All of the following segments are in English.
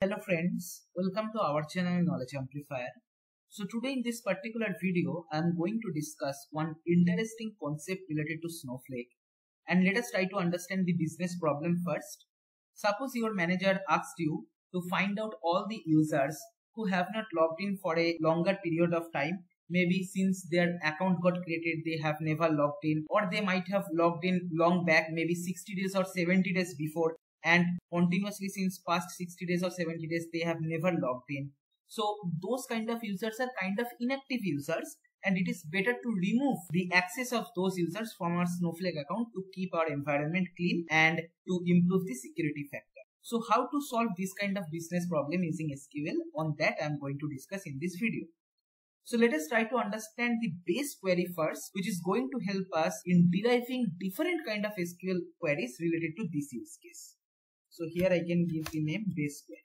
Hello friends, welcome to our channel Knowledge Amplifier. So today in this particular video, I am going to discuss one interesting concept related to Snowflake. And let us try to understand the business problem first. Suppose your manager asks you to find out all the users who have not logged in for a longer period of time. Maybe since their account got created, they have never logged in, or they might have logged in long back, maybe 60 days or 70 days before, and continuously since past 60 days or 70 days they have never logged in. So those kind of users are kind of inactive users, and it is better to remove the access of those users from our Snowflake account to keep our environment clean and to improve the security factor. So how to solve this kind of business problem using SQL, on that I am going to discuss in this video. So let us try to understand the base query first, which is going to help us in deriving different kind of SQL queries related to this use case. So here I can give the name base query,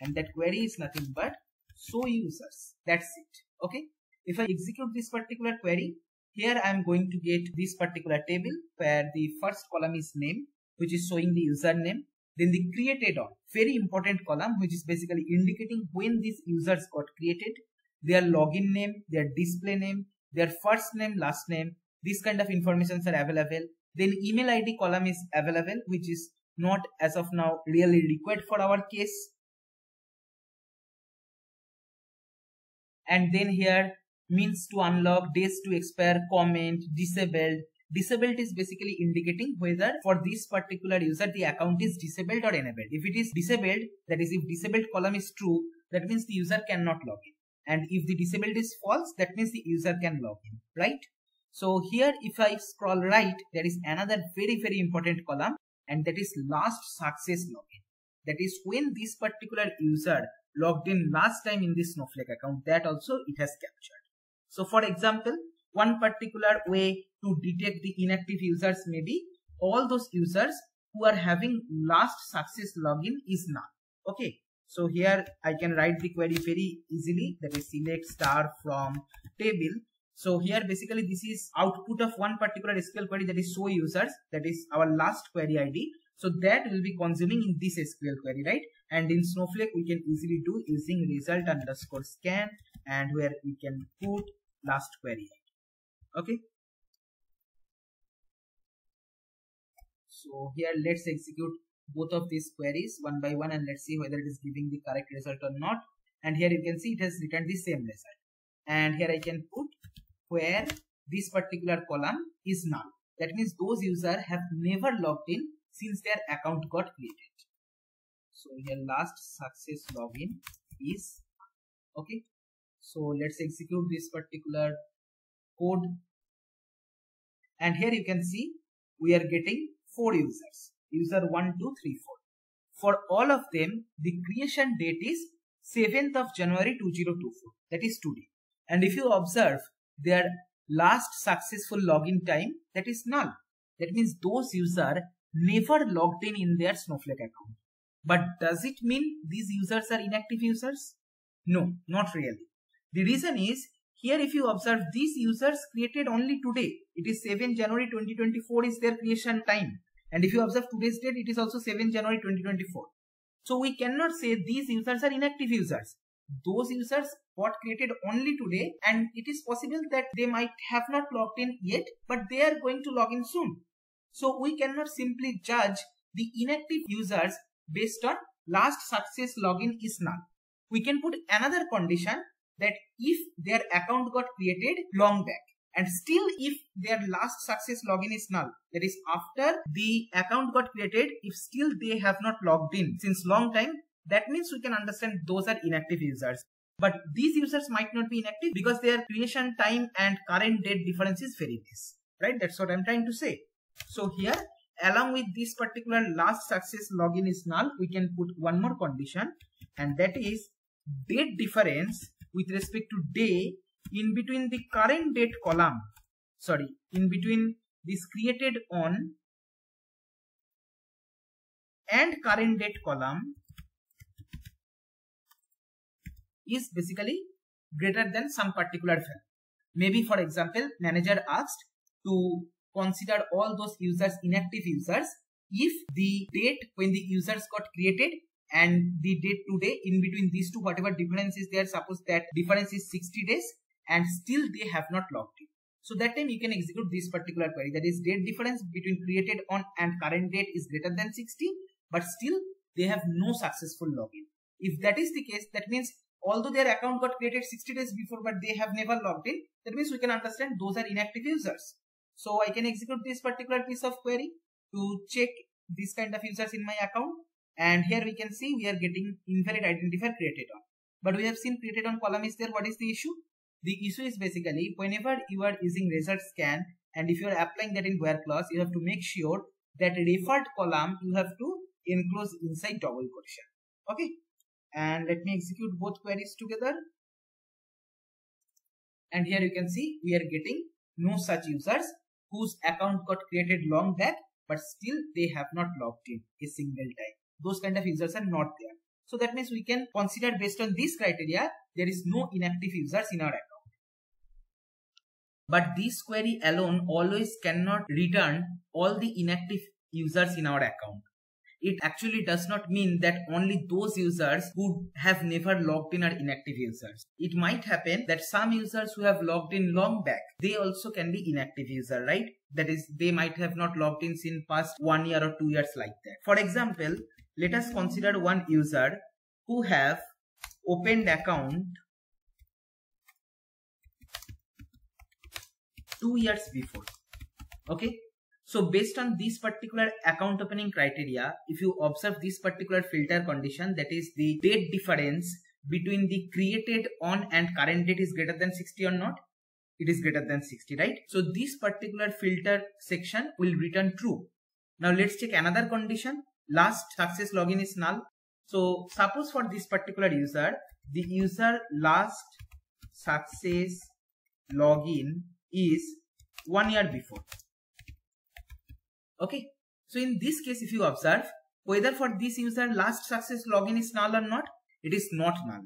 and that query is nothing but show users. That's it. Okay. If I execute this particular query, here I am going to get this particular table where the first column is name, which is showing the username. Then the created on, very important column, which is basically indicating when these users got created, their login name, their display name, their first name, last name. These kind of informations are available. Then email ID column is available, which is not as of now really required for our case. And then here means to unlock, days to expire, comment, disabled. Disabled is basically indicating whether for this particular user the account is disabled or enabled. If it is disabled, that is if disabled column is true, that means the user cannot log in. And if the disabled is false, that means the user can log in, right? So here if I scroll right, there is another very important column, and that is last success login. That is when this particular user logged in last time in this Snowflake account, that also it has captured. So for example, one particular way to detect the inactive users may be all those users who are having last success login is none. Okay. So here I can write the query very easily, that is select star from table. So here basically this is output of one particular SQL query, that is show users, that is our last query ID. So that will be consuming in this SQL query, right? And in Snowflake we can easily do using result underscore scan, and where we can put last query ID. Okay. So here let's execute both of these queries one by one, and let's see whether it is giving the correct result or not. And here you can see it has returned the same result. And here I can put where this particular column is null. That means those users have never logged in since their account got created. So here last success login is okay. So let's execute this particular code. And here you can see we are getting 4 users. User 1, 2, 3, 4. For all of them, the creation date is 7th of January 2024. That is today. And if you observe their last successful login time, that is null. That means those users never logged in their Snowflake account. But does it mean these users are inactive users? No, not really. The reason is, here if you observe, these users created only today. It is 7 January 2024 is their creation time. And if you observe today's date, it is also 7 January 2024. So we cannot say these users are inactive users. Those users got created only today, and it is possible that they might have not logged in yet, but they are going to log in soon. So we cannot simply judge the inactive users based on last success login is null. We can put another condition that if their account got created long back, and still if their last success login is null, that is after the account got created, if still they have not logged in since long time, that means we can understand those are inactive users. But these users might not be inactive because their creation time and current date difference is very less, right? That's what I'm trying to say. So here, along with this particular last success login is null, we can put one more condition, and that is date difference with respect to day in between the current date column, in between this created on and current date column is basically greater than some particular value. Maybe for example, manager asked to consider all those users inactive users if the date when the users got created and the date today, in between these two, whatever difference is there, suppose that difference is 60 days and still they have not logged in. So that time you can execute this particular query, that is date difference between created on and current date is greater than 60, but still they have no successful login. If that is the case, that means although their account got created 60 days before but they have never logged in, that means we can understand those are inactive users. So I can execute this particular piece of query to check this kind of users in my account, and here we can see we are getting invalid identifier created on, but we have seen created on column is there. What is the issue? The issue is basically whenever you are using result scan and if you are applying that in where clause, you have to make sure that referred column you have to enclose inside double quotation. Okay, and let me execute both queries together, and here you can see we are getting no such users whose account got created long back but still they have not logged in a single time. Those kind of users are not there. So that means we can consider based on this criteria there is no inactive users in our account. But this query alone always cannot return all the inactive users in our account. It actually does not mean that only those users who have never logged in are inactive users. It might happen that some users who have logged in long back, they also can be inactive user, right? That is, they might have not logged in since past 1 year or 2 years like that. For example, let us consider one user who have opened account 2 years before. Okay. So based on this particular account opening criteria, if you observe this particular filter condition, that is the date difference between the created on and current date is greater than 60 or not, it is greater than 60, right? So this particular filter section will return true. Now let's check another condition. Last success login is null. So suppose for this particular user, the user last success login is 1 year before. Okay, so in this case, if you observe, whether for this user last success login is null or not, it is not null,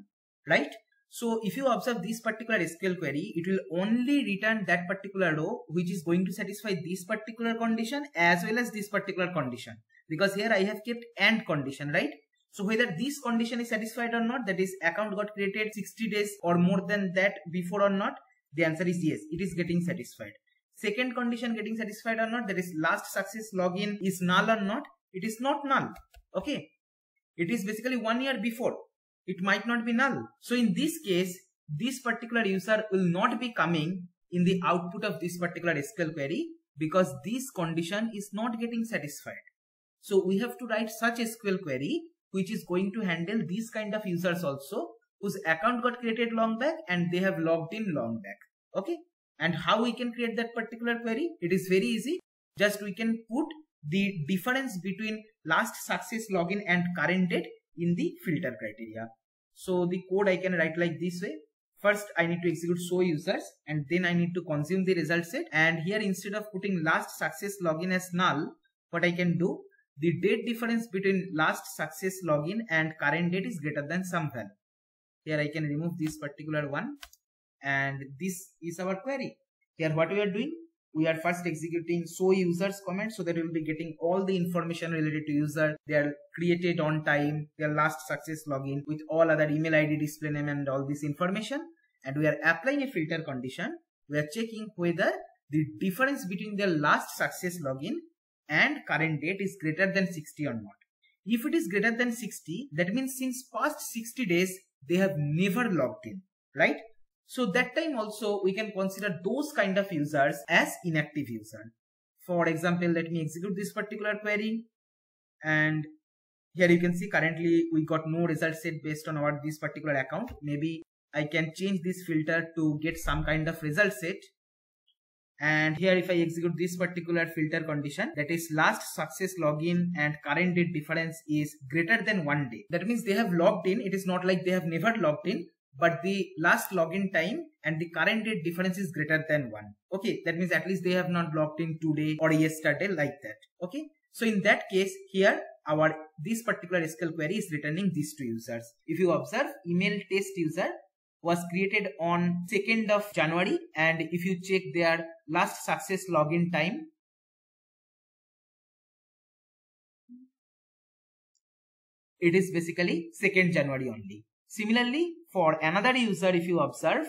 right? So if you observe this particular SQL query, it will only return that particular row which is going to satisfy this particular condition as well as this particular condition, because here I have kept AND condition, right? So whether this condition is satisfied or not, that is account got created 60 days or more than that before or not, the answer is yes, it is getting satisfied. Second condition getting satisfied or not, that is last success login is null or not, it is not null. Okay, it is basically 1 year before, it might not be null. So in this case, this particular user will not be coming in the output of this particular SQL query because this condition is not getting satisfied. So we have to write such SQL query which is going to handle these kind of users also whose account got created long back and they have logged in long back. Okay. And how we can create that particular query? It is very easy. Just we can put the difference between last success login and current date in the filter criteria. So the code I can write like this way. First I need to execute show users and then I need to consume the result set. And here instead of putting last success login as null, what I can do, the date difference between last success login and current date is greater than some value. Here I can remove this particular one. And this is our query. Here what we are doing, we are first executing show users comment so that we will be getting all the information related to user, they are created on time, their last success login with all other email ID, display name and all this information. And we are applying a filter condition. We are checking whether the difference between their last success login and current date is greater than 60 or not. If it is greater than 60, that means since past 60 days, they have never logged in, right? So that time also we can consider those kind of users as inactive user. For example, let me execute this particular query. And here you can see currently we got no result set based on our this particular account. Maybe I can change this filter to get some kind of result set. And here if I execute this particular filter condition, that is last success login and current date difference is greater than 1 day. That means they have logged in. It is not like they have never logged in, but the last login time and the current date difference is greater than 1. Okay, that means at least they have not logged in today or yesterday like that. Okay, so in that case here this particular SQL query is returning these two users. If you observe, email test user was created on 2nd of January, and if you check their last success login time, it is basically 2nd January only. Similarly, for another user, if you observe,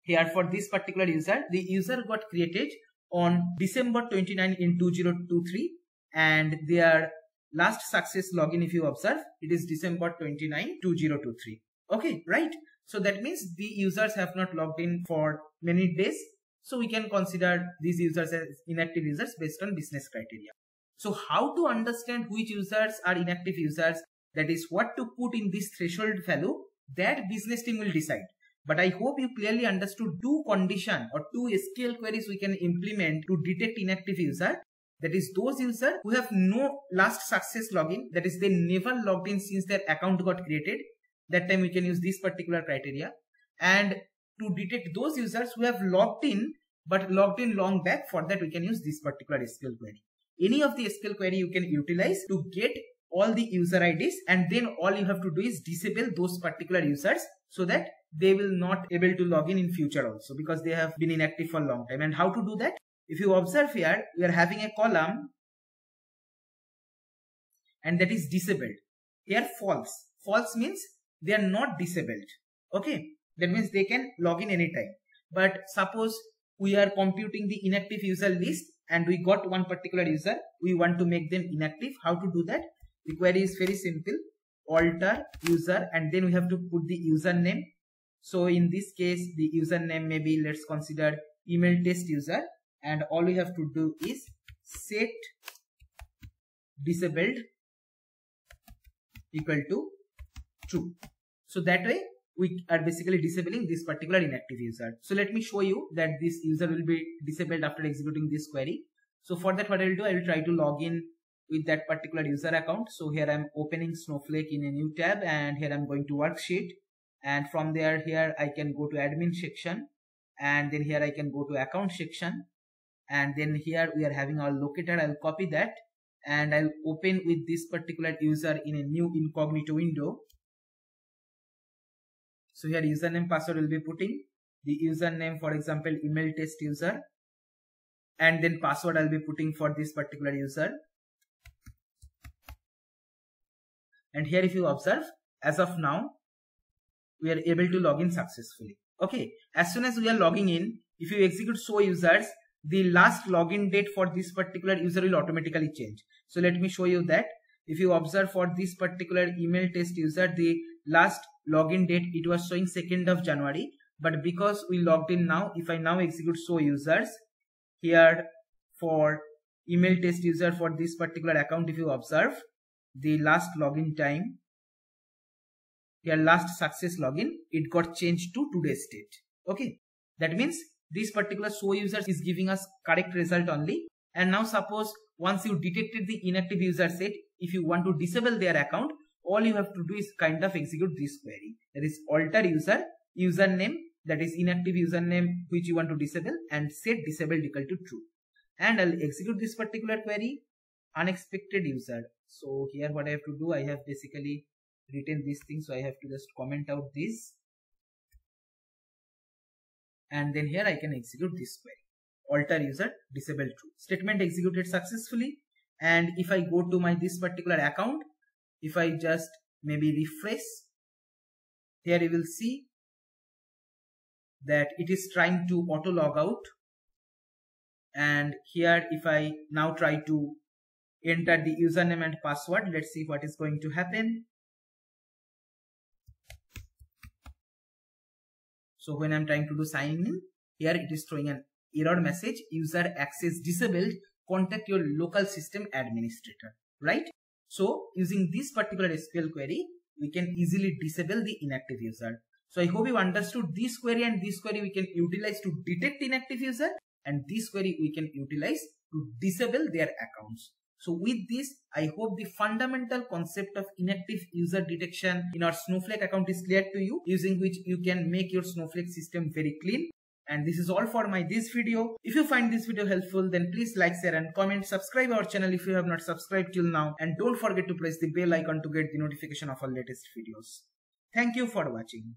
here for this particular user, the user got created on December 29 in 2023 and their last success login, if you observe, it is December 29, 2023. Okay, right? So that means the users have not logged in for many days. So we can consider these users as inactive users based on business criteria. So how to understand which users are inactive users, that is what to put in this threshold value, that business team will decide. But I hope you clearly understood 2 conditions or 2 SQL queries we can implement to detect inactive user. That is those users who have no last success login, that is they never logged in since their account got created. That time we can use this particular criteria. And to detect those users who have logged in but logged in long back, for that we can use this particular SQL query. Any of the SQL query you can utilize to get all the user IDs, and then all you have to do is disable those particular users so that they will not able to log in future also, because they have been inactive for a long time. And how to do that? If you observe here, we are having a column and that is disabled. Here false. False means they are not disabled. Okay, that means they can log in anytime. But suppose we are computing the inactive user list and we got one particular user, we want to make them inactive. How to do that? The query is very simple. Alter user, and then we have to put the username. So in this case, the username maybe, let's consider email test user, and all we have to do is set disabled equal to true. So that way we are basically disabling this particular inactive user. So let me show you that this user will be disabled after executing this query. So for that, what I will do, I will try to log in with that particular user account. So here I am opening Snowflake in a new tab, and here I am going to worksheet, and from there here I can go to admin section, and then here I can go to account section, and then here we are having our locator. I'll copy that and I'll open with this particular user in a new incognito window. So here username password will be putting the username, for example email test user, and then password I'll be putting for this particular user. And here if you observe, as of now, we are able to log in successfully. Okay, as soon as we are logging in, if you execute show users, the last login date for this particular user will automatically change. So let me show you that. If you observe for this particular email test user, the last login date, it was showing 2nd of January. But because we logged in now, if I now execute show users, here for email test user for this particular account, if you observe, the last login time, your last success login, it got changed to today's date. Okay, that means this particular show users is giving us correct result only. And now suppose once you detected the inactive user set, if you want to disable their account, all you have to do is kind of execute this query, that is alter user, username, that is inactive username which you want to disable, and set disabled equal to true. And I'll execute this particular query, unexpected user. So here what I have to do, I have basically written this thing, so I have to just comment out this, and then here I can execute this query, alter user, disable true. Statement executed successfully. And if I go to my this particular account, if I just maybe refresh, here you will see that it is trying to auto log out. And here if I now try to enter the username and password, let's see what is going to happen. So when I'm trying to do sign in, here it is throwing an error message, user access disabled, contact your local system administrator, right? So using this particular SQL query, we can easily disable the inactive user. So I hope you understood this query, and this query we can utilize to detect inactive user, and this query we can utilize to disable their accounts. So with this, I hope the fundamental concept of inactive user detection in our Snowflake account is clear to you, using which you can make your Snowflake system very clean. And this is all for this video. If you find this video helpful, then please like, share and comment. Subscribe our channel if you have not subscribed till now. And don't forget to press the bell icon to get the notification of our latest videos. Thank you for watching.